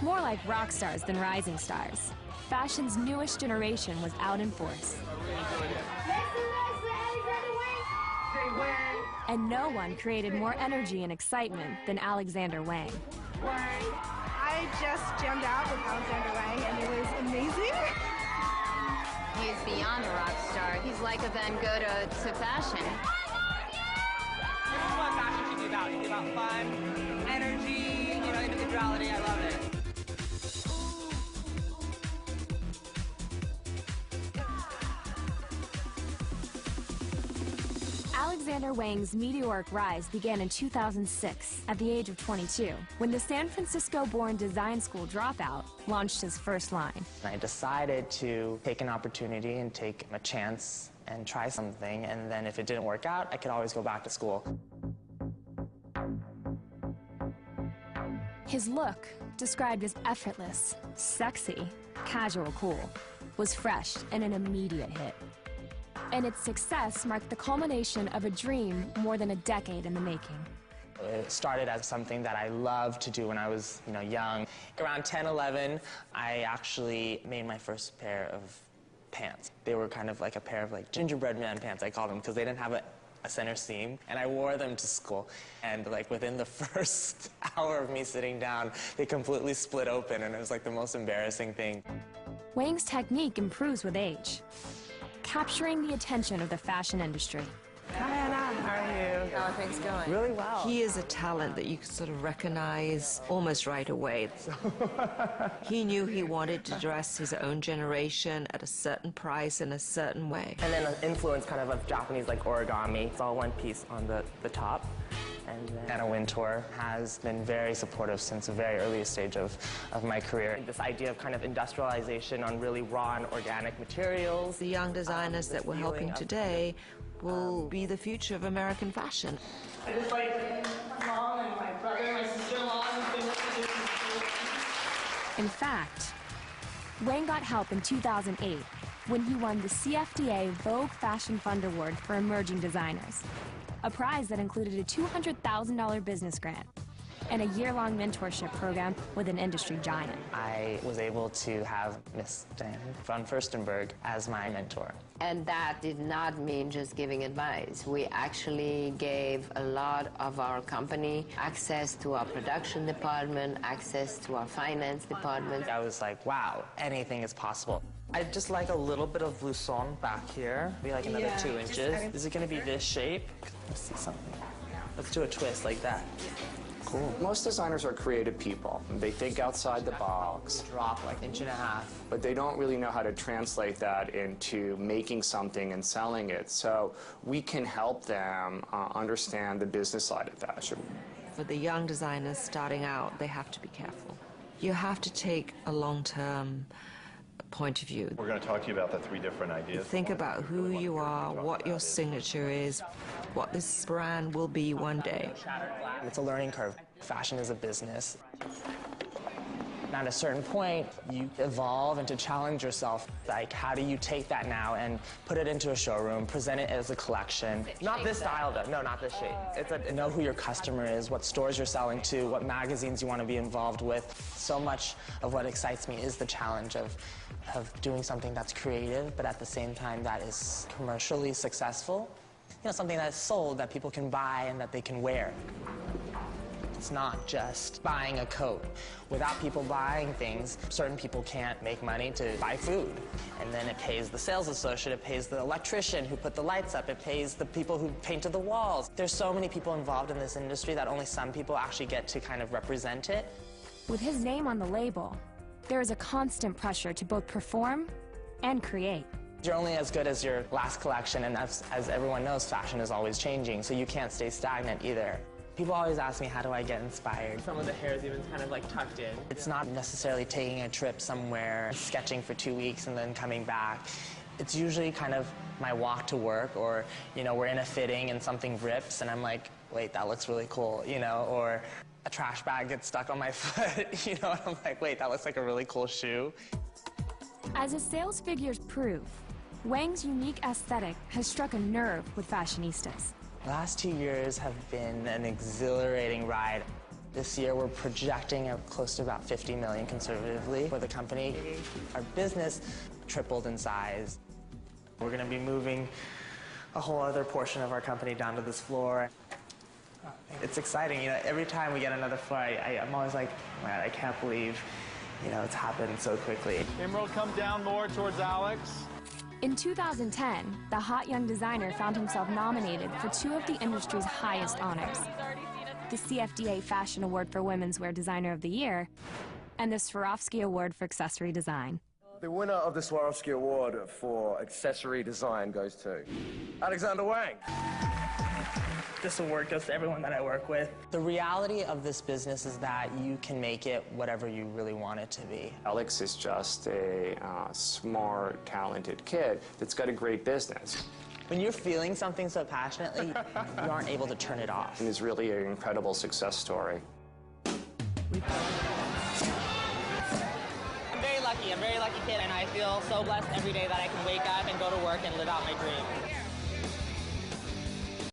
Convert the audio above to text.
More like rock stars than rising stars, fashion's newest generation was out in force. And no one created more energy and excitement than Alexander Wang. I just jammed out with Alexander Wang, and it was amazing. He's beyond a rock star. He's like a Van Gogh to fashion. This is what fashion should be about. It's about fun, energy, individuality. I love it. Alexander Wang's meteoric rise began in 2006 at the age of 22, when the San Francisco-born design school dropout launched his first line. I decided to take an opportunity and take a chance and try something, and then if it didn't work out, I could always go back to school. His look, described as effortless, sexy, casual cool, was fresh and an immediate hit. And its success marked the culmination of a dream more than a decade in the making. It started as something that I loved to do when I was, young. Around 10, 11, I actually made my first pair of pants. They were kind of like a pair of gingerbread man pants, I call them, because they didn't have a center seam, and I wore them to school. And within the first hour of me sitting down, they completely split open, and it was the most embarrassing thing. Wang's technique improves with age, capturing the attention of the fashion industry. Hi, Anna. How are you? How are things going? Really well. He is a talent that you can sort of recognize almost right away. He knew he wanted to dress his own generation at a certain price in a certain way. And then an influence kind of Japanese origami. It's all one piece on the top. And then Anna Wintour has been very supportive since a very early stage of my career. This idea of kind of industrialization on really raw and organic materials. The young designers that we're helping today will be the future of American fashion. I just my mom and my brother and my sister-in-law and In fact, Wang got help in 2008 when he won the CFDA Vogue Fashion Fund Award for Emerging Designers, a prize that included a $200,000 business grant and a year-long mentorship program with an industry giant. I was able to have Miss Diane von Furstenberg as my mentor. And that did not mean just giving advice. We actually gave a lot of our company access to our production department, access to our finance department. I was like, wow, anything is possible. I'd just like a little bit of blouson back here, maybe another 2 inches. Is it going to be this shape? Let's see something. Let's do a twist like that. Cool. Most designers are creative people. They think outside the box. Drop 1.5 inches. But they don't really know how to translate that into making something and selling it. So we can help them understand the business side of fashion. For the young designers starting out, they have to be careful. You have to take a long-term point of view. We're going to talk to you about the 3 different ideas. Think about who you are, what your signature is, what this brand will be one day. It's a learning curve. Fashion is a business. At a certain point, you evolve and to challenge yourself. How do you take that now and put it into a showroom, present it as a collection? Not this style, though. No, not this shape. It's know who your customer is, what stores you're selling to, what magazines you want to be involved with. So much of what excites me is the challenge of doing something that's creative, but at the same time that is commercially successful. Something that's sold, that people can buy and that they can wear. It's not just buying a coat. Without people buying things, certain people can't make money to buy food. And then it pays the sales associate, it pays the electrician who put the lights up, it pays the people who painted the walls. There's so many people involved in this industry that only some people actually get to kind of represent it. With his name on the label, there is a constant pressure to both perform and create. You're only as good as your last collection, and as everyone knows, fashion is always changing, so you can't stay stagnant either. People always ask me, how do I get inspired? Some of the hair is even kind of tucked in. It's not necessarily taking a trip somewhere, sketching for 2 weeks and then coming back. It's usually kind of my walk to work, or, we're in a fitting and something rips, and I'm like, wait, that looks really cool, or a trash bag gets stuck on my foot, and I'm like, wait, that looks like a really cool shoe. As his sales figures prove, Wang's unique aesthetic has struck a nerve with fashionistas. The last 2 years have been an exhilarating ride. This year, we're projecting close to about 50 million conservatively for the company. Our business tripled in size. We're going to be moving a whole other portion of our company down to this floor. It's exciting, you know, every time we get another floor, I'm always like, man, I can't believe, you know, it's happened so quickly. Emerald, come down more towards Alex. In 2010, the hot young designer found himself nominated for two of the industry's highest honors, the CFDA Fashion Award for Women's Wear Designer of the Year and the Swarovski Award for Accessory Design. The winner of the Swarovski Award for Accessory Design goes to Alexander Wang. This award goes to everyone that I work with. The reality of this business is that you can make it whatever you really want it to be. Alex is just a smart, talented kid that's got a great business. When you're feeling something so passionately, you aren't able to turn it off. And it's really an incredible success story. I'm a very lucky kid, and I feel so blessed every day that I can wake up and go to work and live out my dream.